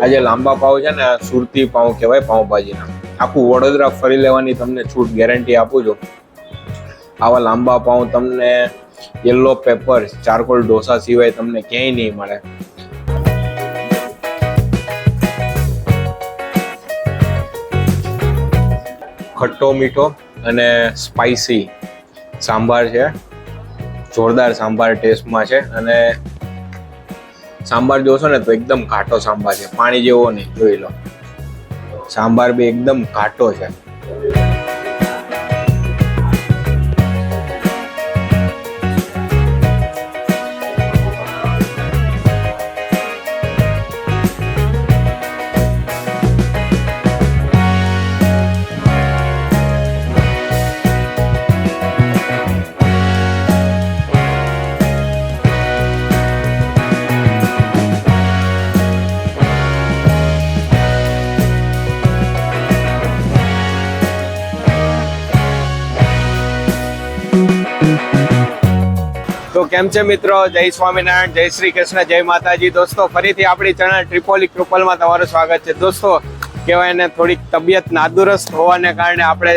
આ જે લાંબા પાઉં છે ને સુરતી પાઉં કહેવાય પાઉંભાજીના. આખું વડોદરા ફરી લેવાની તમને છૂટ ગેરંટી આપું છું. આવા લાંબા પાઉં તમને યલો પેપર ચારકોલ ઢોસા સિવાય તમને ક્યાંય નહીં મળે. ખટ્ટો મીઠો અને સ્પાઇસી સાંભાર છે. જોરદાર સાંભાર ટેસ્ટમાં છે અને સાંભાર જોશો ને તો એકદમ ઘાટો સાંભાર છે, પાણી જેવો નહીં. જોઈ લો, સાંભાર બી એકદમ ઘાટો છે. તો કેમ છે મિત્રો? જય સ્વામિનારાયણ, જય શ્રી કૃષ્ણ, જય માતાજી. દોસ્તો ફરીથી આપણી ચેનલ ટ્રિપોલી કૃપલમાં તમારું સ્વાગત છે. દોસ્તો કહેવાય ને થોડીક તબિયત નાદુરસ્ત હોવાને કારણે આપણે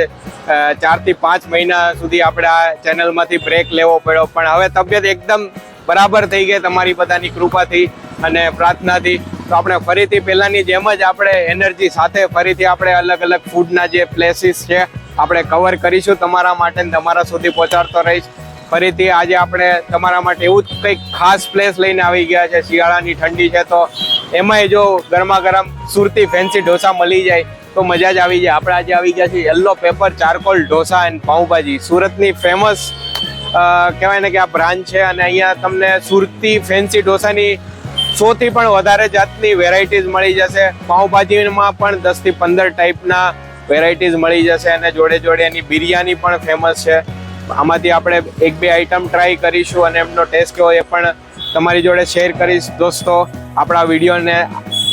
4 થી 5 મહિના સુધી આપણે આ ચેનલમાંથી બ્રેક લેવો પડ્યો, પણ હવે તબિયત એકદમ બરાબર થઈ ગઈ તમારી બધાની કૃપાથી અને પ્રાર્થનાથી. તો આપણે ફરીથી પહેલાની જેમ જ આપણે એનર્જી સાથે ફરીથી આપણે અલગ અલગ ફૂડના જે પ્લેસીસ છે આપણે કવર કરીશું તમારા માટે, તમારા સુધી પહોંચાડતો રહીશ. ફરીથી આજે આપણે તમારા માટે એવું જ કંઈક ખાસ પ્લેસ લઈને આવી ગયા છે. શિયાળાની ઠંડી છે તો એમાંય જો ગરમા ગરમ સુરતી ફેન્સી ઢોસા મળી જાય તો મજા જ આવી જાય. આપણે આજે આવી ગયા છીએ yellow paper charcoal dosa and pav bhaji. સુરતની ફેમસ કહેવાય ને કે આ બ્રાન્ચ છે અને અહીંયા તમને સુરતી ફેન્સી ઢોસાની 100 થી પણ વધારે જાતની વેરાયટીઝ મળી જશે. પાઉંભાજીમાં પણ 10 થી 15 ટાઈપના વેરાયટીઝ મળી જશે અને જોડે જોડે એની બિરયાની પણ ફેમસ છે. આમાંથી આપણે 1-2 આઈટમ ટ્રાય કરીશું અને એમનો ટેસ્ટ કેવો એ પણ તમારી જોડે શેર કરીશ. દોસ્તો આપણા વિડીયોને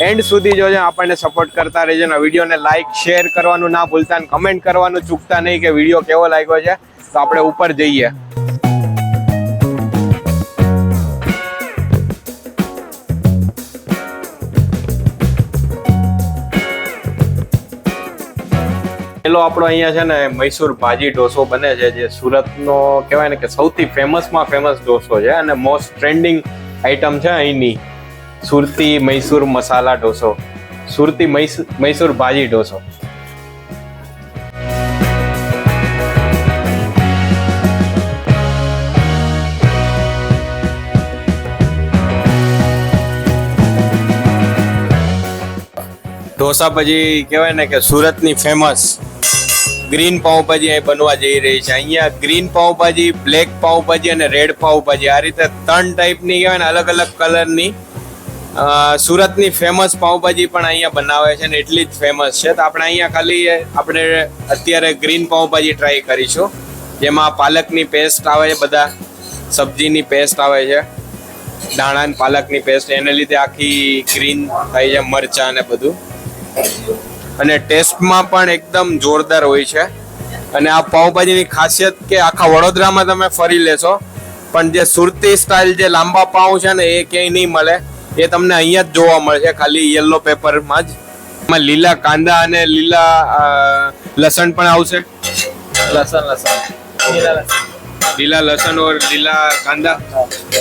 એન્ડ સુધી જોજો, આપણને સપોર્ટ કરતા રહેજો અને વિડીયોને લાઈક શેર કરવાનું ના ભૂલતા અને કમેન્ટ કરવાનું ચૂકતા નહીં કે વિડીયો કેવો લાગ્યો છે. તો આપણે ઉપર જઈએ. પેલો આપણો અહીંયા છે ને મૈસૂર ભાજી ઢોસો બને છે, જે સુરતનો કહેવાય ને કે સૌથી ફેમસમાં ફેમસ ઢોસો છે અને મોસ્ટ ટ્રેન્ડિંગ આઈટમ છે અહીંની. સુરતી મૈસૂર મસાલા ઢોસો, સુરતી મૈસૂર ભાજી ઢોસો. ઢોસા પછી કહેવાય ને કે સુરતની ફેમસ ગ્રીન પાઉંભાજી અહીં બનવા જઈ રહી છે. અહીંયા ગ્રીન પાઉંભાજી, બ્લેક પાઉંભાજી અને રેડ પાઉંભાજી, આ રીતે 3 ટાઈપની કહેવાય ને અલગ અલગ કલરની સુરતની ફેમસ પાઉંભાજી પણ અહીંયા બનાવે છે ને એટલી જ ફેમસ છે. તો આપણે અહીંયા ખાલી આપણે અત્યારે ગ્રીન પાઉંભાજી ટ્રાય કરીશું, જેમાં પાલકની પેસ્ટ આવે છે, બધા સબ્જીની પેસ્ટ આવે છે, દાણા અને પાલકની પેસ્ટ, એને લીધે આખી ગ્રીન થાય છે, મરચાં ને બધું. અને ટેસ્ટમાં પણ એકદમ જોરદાર હોય છે. અને આ પાઉંભાજીની ખાસિયત કે આખા વડોદરામાં તમે ફરી લેશો પણ જે સુરતી સ્ટાઇલ જે લાંબા પાઉં છે ને એ ક્યાંય નહીં મળે. એ તમને અહીંયા જ જોવા મળશે, ખાલી યલો પેપરમાં જ. એમાં લીલા કાંદા અને લીલા લસણ પણ આવશે. લીલા લસણ और લીલા કાંદા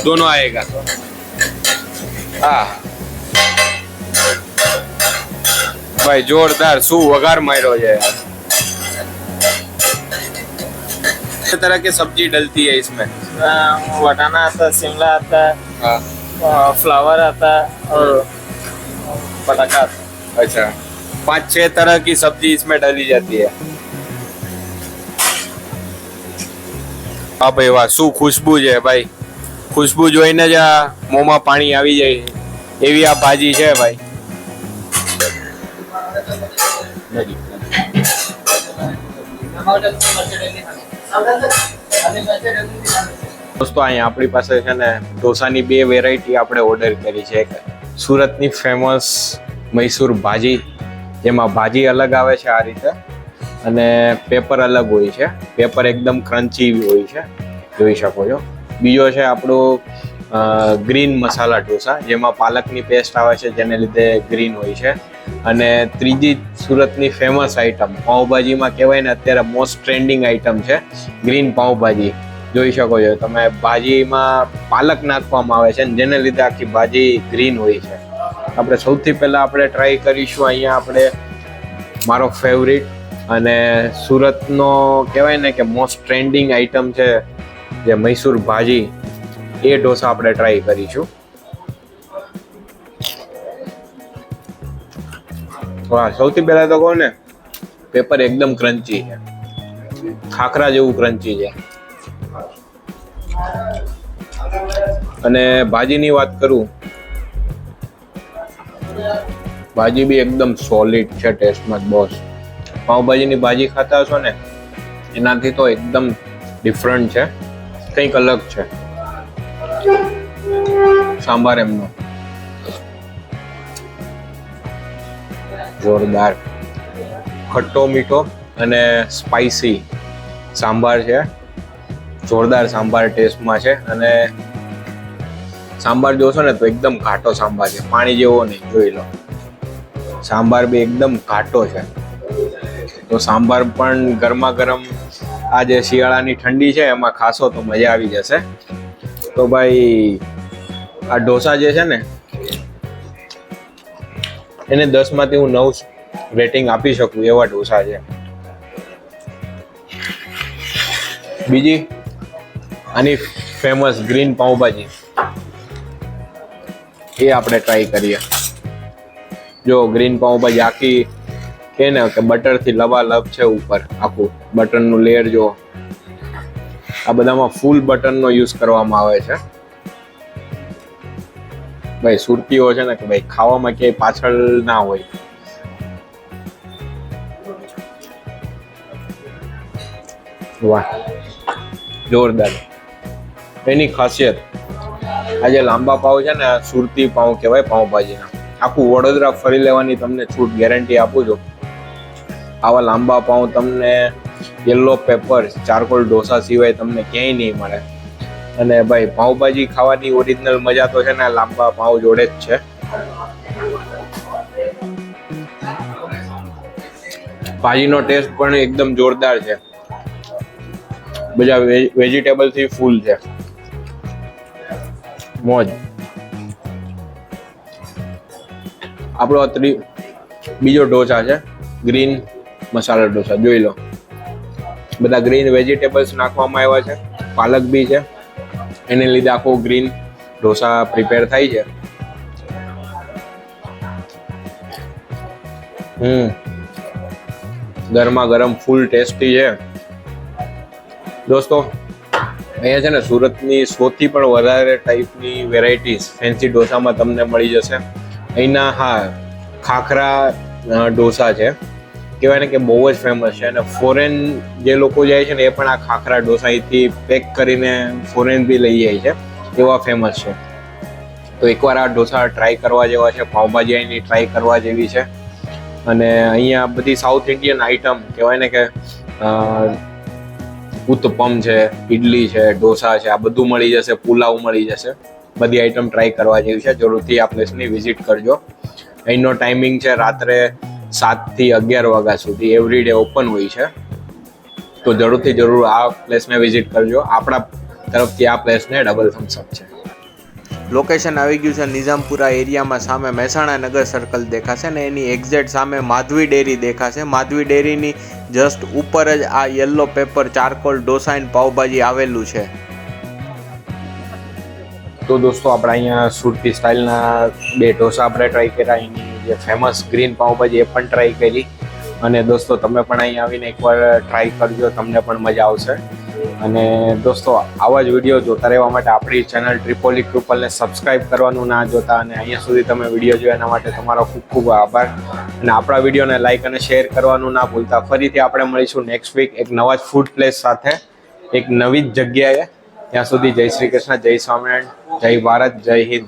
दोनों आएगा. હા भाई जोरदार, શું वगार मारो है यार. किस तरह की सब्जी डलती है इसमें? वटाना आता, शिमला आता, हाँ, फ्लावर आता और पटाखा आता. अच्छा, 5-6 तरह की सब्जी इसमें डाली जाती है. હા ભાઈ વાહ, શું ખુશ્બુ છે ભાઈ. ખુશ્બુ જોઈને જ આ મોંમાં પાણી આવી જાય એવી આ ભાજી છે ભાઈ. દોસ્તો અહીંયા આપણી પાસે છે ને ઢોસાની 2 વેરાયટી આપણે ઓર્ડર કરી છે. એક સુરતની ફેમસ મૈસૂર ભાજી, જેમાં ભાજી અલગ આવે છે આ રીતે અને પેપર અલગ હોય છે. પેપર એકદમ ક્રન્ચી હોય છે, જોઈ શકો છો. બીજો છે આપણું ગ્રીન મસાલા ઢોસા, જેમાં પાલકની પેસ્ટ આવે છે, જેને લીધે ગ્રીન હોય છે. અને ત્રીજી સુરતની ફેમસ આઈટમ પાઉંભાજીમાં કહેવાય ને અત્યારે મોસ્ટ ટ્રેન્ડિંગ આઈટમ છે ગ્રીન પાઉંભાજી. જોઈ શકો છો તમે, ભાજીમાં પાલક નાખવામાં આવે છે ને જેને લીધે આખી ભાજી ગ્રીન હોય છે. આપણે સૌથી પહેલાં આપણે ટ્રાય કરીશું અહીંયા આપણે મારો ફેવરિટ અને સુરતનો કહેવાય ને કે મોસ્ટ ટ્રેન્ડિંગ આઈટમ છે જે મૈસૂર ભાજી, એ ઢોસા આપણે ટ્રાય કરીશું. વાહ, સૌથી પહેલા તો કહું ને, પેપર એકદમ ક્રન્ચી છે, ખાખરા જેવું ક્રન્ચી છે. અને ભાજીની વાત કરું, ભાજી બી એકદમ સોલિડ છે ટેસ્ટમાં બોસ. પાઉંભાજીની ભાજી ખાતા હશો ને એનાથી તો એકદમ ડિફરન્ટ છે, કંઈક અલગ છે. સાંભાર એમનો જોરદાર, ખટ્ટો મીઠો અને સ્પાઇસી સાંભાર છે. જોરદાર સાંભાર ટેસ્ટમાં છે. અને સાંભાર જોશો ને તો એકદમ ઘાટો સાંભાર છે, પાણી જેવો નહીં. જોઈ લો, સાંભાર બી એકદમ ઘાટો છે. તો સાંભાર પણ ગરમા ગરમ આ જે શિયાળાની ઠંડી છે એમાં ખાશો તો મજા આવી જશે. તો ભાઈ આ ઢોસા જે છે ને એને 10 માંથી હું 9 રેટિંગ આપી શકું એવા ઢોસા છે. બીજી આની ફેમસ ગ્રીન પાઉંભાજી, એ આપણે ટ્રાય કરીએ. જો ગ્રીન પાઉંભાજી આખી કે ને કે બટરથી લબાલબ છે, ઉપર આખું બટરનું લેયર. જો આ બધામાં ફૂલ બટરનો યુઝ કરવામાં આવે છે. ભાઈ સુરતીઓ છે ને કે ભાઈ ખાવામાં ક્યાંય પાછળ ના હોય. વાહ, જોરદાર. એની ખાસિયત આ જે લાંબા પાવ છે ને, સુરતી પાવ કહેવાય પાઉંભાજીના. આખું વડોદરા ફરી લેવાની તમને છૂટ ગેરંટી આપું છું. આવા લાંબા પાઉં તમને યલો પેપર ચારકોલ ઢોસા સિવાય તમને ક્યાંય નહીં મળે. અને ભાઈ પાઉંભાજી ખાવાની ઓરિજિનલ મજા તો છે ને લાંબા પાઉં જોડે જ છે. ભાજીનો ટેસ્ટ પણ એકદમ જોરદાર છે. બધા વેજીટેબલથી ફૂલ છે, મોજ. આપણો બીજો ઢોસા છે ગ્રીન મસાલા ઢોસા. જોઈ લો, બધા ગ્રીન વેજીટેબલ્સ નાખવામાં આવ્યા છે, પાલક બી છે, એને લીધે આખો ગ્રીન ઢોસા પ્રિપેર થાય છે. ગરમા ગરમ ફૂલ ટેસ્ટી છે. દોસ્તો અહીંયા છે ને સુરતની 100થી પણ વધારે ટાઈપની વેરાયટીઝ ફેન્સી ઢોસામાં તમને મળી જશે. અહીંના ખાખરા ઢોસા છે, કહેવાય ને કે બહુ જ ફેમસ છે. અને ફોરેન જે લોકો જાય છે ને એ પણ આ ખાખરા ઢોસા અહીંથી પેક કરીને ફોરેન બી લઈ જાય છે, એવા ફેમસ છે. તો એકવાર આ ઢોસા ટ્રાય કરવા જેવા છે. પાઉંભાજી અહીંની ટ્રાય કરવા જેવી છે. અને અહીંયા બધી સાઉથ ઇન્ડિયન આઈટમ કહેવાય ને કે ઉત્તપમ છે, ઇડલી છે, ઢોસા છે, આ બધું મળી જશે. પુલાવ મળી જશે. બધી આઈટમ ટ્રાય કરવા જેવી છે. જરૂરથી આ પ્લેસની વિઝિટ કરજો. અહીંનો ટાઈમિંગ છે રાત્રે 7 થી 11 વાગ્યા સુધી, એવરી ડે ઓપન હોય છે. તો જરૂર આ પ્લેસને વિઝિટ કરજો. આપણા તરફથી આ પ્લેસને ડબલ થમ્સ અપ છે. લોકેશન આવી ગયું છે નિઝામપુરા એરિયામાં. સામે મહેસાણા નગર સર્કલ દેખાશે ને એની એક્ઝેક્ટ સામે માધવી ડેરી દેખાશે. માધવી ડેરીની જસ્ટ ઉપર જ આ yellow paper charcoal dosa and pav bhaji આવેલું છે. તો દોસ્તો આપણે અહીંયા સુરતી સ્ટાઇલના 2 ઢોસા આપણે ટ્રાય કર્યા. એની જે ફેમસ ગ્રીન પાવભાજી એ પણ ટ્રાય કરી. અને દોસ્તો તમે પણ અહીં આવીને એકવાર ટ્રાય કરજો, તમને પણ મજા આવશે. અને દોસ્તો આવા જ વિડીયો જોતા રહેવા માટે આપણી ચેનલ ટ્રિપોલી ક્રુપલને સબસ્ક્રાઇબ કરવાનું ના જોતા. અને અહીંયા સુધી તમે વિડીયો જોયા એના માટે તમારો ખૂબ ખૂબ આભાર. અને આપણા વિડીયોને લાઇક અને શેર કરવાનું ના ભૂલતા. ફરીથી આપણે મળીશું નેક્સ્ટ વીક એક નવા જ ફૂડ પ્લેસ સાથે, એક નવી જ જગ્યાએ. ત્યાં સુધી જય શ્રી કૃષ્ણ, જય સ્વામિનારાયણ, જય ભારત, જય હિન્દ.